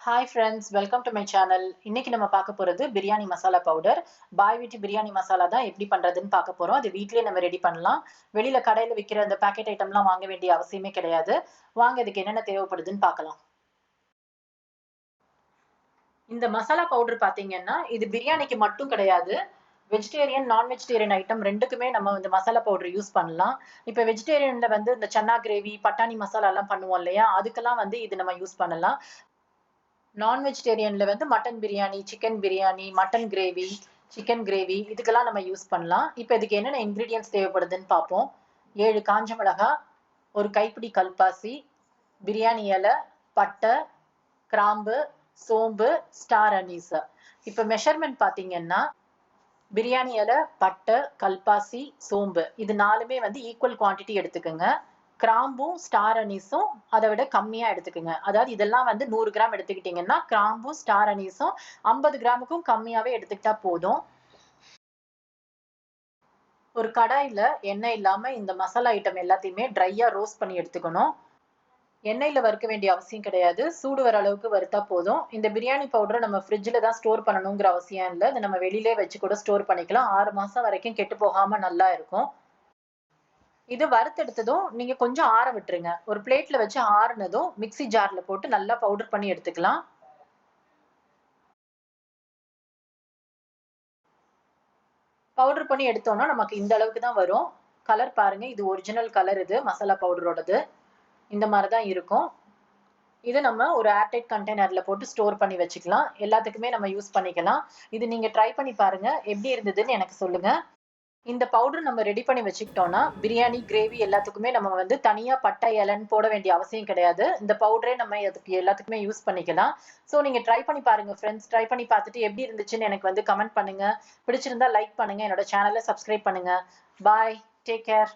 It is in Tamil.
Hi friends, welcome to my channel. இன்னைக்கு நம்ம பார்க்க போறது பிரியாணி மசாலா பவுடர். பாய் வீட்டு பிரியாணி மசாலா தான் எப்படி பண்றதுன்னு பார்க்க போறோம். அது வீட்லயே நம்ம ரெடி பண்ணலாம். வெளியில கடையில விக்கிற அந்த பாக்கெட் ஐட்டம்லாம் வாங்க வேண்டிய அவசியமே கிடையாது. வாங்க இதுக்கு என்னென்ன தேவைப்படுதுன்னு பார்க்கலாம். இந்த மசாலா பவுடர் பாத்தீங்கன்னா இது பிரியாணிக்கு மட்டும் கிடையாது. வெஜிடேரியன் நான் வெஜிடேரியன் ஐட்டம் ரெண்டுக்குமே நம்ம இந்த மசாலா பவுடர் யூஸ் பண்ணலாம். இப்போ வெஜிடேரியன்ல வந்து இந்த சன்னா கிரேவி, பட்டாணி மசாலா எல்லாம் பண்ணுவோம் இல்லையா, அதுக்கெல்லாம் வந்து இது நம்ம யூஸ் பண்ணலாம். நான் வெஜிடேரியன்ல வந்து mutton biryani, chicken biryani, mutton gravy, chicken gravy இதுக்கெல்லாம் நம்ம யூஸ் பண்ணலாம். இப்போ இதுக்கு என்னென்ன இன்கிரீடியன்ஸ் தேவைப்படுதுன்னு பார்ப்போம். 7 காஞ்ச மிளகா, ஒரு கைப்பிடி கல்பாசி, பிரியாணி இலை, பட்டை, கிராம்பு, சோம்பு, ஸ்டார் அனீஸ். இப்போ மெஷர்மெண்ட் பார்த்தீங்கன்னா பிரியாணி இலை, பட்டை, கல்பாசி, சோம்பு இது நாலுமே வந்து ஈக்குவல் குவான்டிட்டி எடுத்துக்கோங்க. கிராம்பும் ஸ்டார் அனீஸும் அதை விட கம்மியா எடுத்துக்கோங்க. அதாவது இதெல்லாம் வந்து 100 கிராம் எடுத்துக்கிட்டீங்கன்னா கிராம்பும் ஸ்டார் அனீஸும் 50 கிராமுக்கும் கம்மியாவே எடுத்துக்கிட்டா போதும். ஒரு கடாயில எண்ணெய் இல்லாம இந்த மசாலா ஐட்டம் எல்லாத்தையுமே ட்ரையா ரோஸ்ட் பண்ணி எடுத்துக்கணும். எண்ணெயில வறுக்க வேண்டிய அவசியம் கிடையாது. சூடு வர அளவுக்கு வறுத்தா போதும். இந்த பிரியாணி பவுடரை நம்ம ஃப்ரிட்ஜில் தான் ஸ்டோர் பண்ணணுங்கிற அவசியம் இல்லை. இதை நம்ம வெளியிலே வச்சு கூட ஸ்டோர் பண்ணிக்கலாம். 6 மாசம் வரைக்கும் கெட்டு போகாம நல்லா இருக்கும். இது வறுத்தெடுத்ததும் நீங்க கொஞ்சம் ஆற விட்டுருங்க. ஒரு பிளேட்ல வச்சு ஆறுனதும் மிக்ஸி ஜார்ல போட்டு நல்லா பவுடர் பண்ணி எடுத்துக்கலாம். பவுடர் பண்ணி எடுத்தோம்னா நமக்கு இந்த அளவுக்கு தான் வரும். கலர் பாருங்க, இது ஒரிஜினல் கலர். இது மசாலா பவுடரோடது இந்த மாதிரி தான் இருக்கும். இது நம்ம ஒரு ஏர்டைட் கண்டெய்னர்ல போட்டு ஸ்டோர் பண்ணி வச்சுக்கலாம். எல்லாத்துக்குமே நம்ம யூஸ் பண்ணிக்கலாம். இது நீங்க ட்ரை பண்ணி பாருங்க. எப்படி இருந்ததுன்னு எனக்கு சொல்லுங்க. இந்த பவுடர் நம்ம ரெடி பண்ணி வச்சுக்கிட்டோம்னா பிரியாணி கிரேவி எல்லாத்துக்குமே நம்ம வந்து தனியா பட்டை இலைன்னு போட வேண்டிய அவசியம் கிடையாது. இந்த பவுடரே நம்ம அதுக்கு எல்லாத்துக்குமே யூஸ் பண்ணிக்கலாம். ஸோ நீங்க ட்ரை பண்ணி பாருங்க ஃப்ரெண்ட்ஸ். ட்ரை பண்ணி பார்த்துட்டு எப்படி இருந்துச்சுன்னு எனக்கு வந்து கமெண்ட் பண்ணுங்க. பிடிச்சிருந்தா லைக் பண்ணுங்க. என்னோட சேனலை சப்ஸ்கிரைப் பண்ணுங்க. பாய், டேக் கேர்.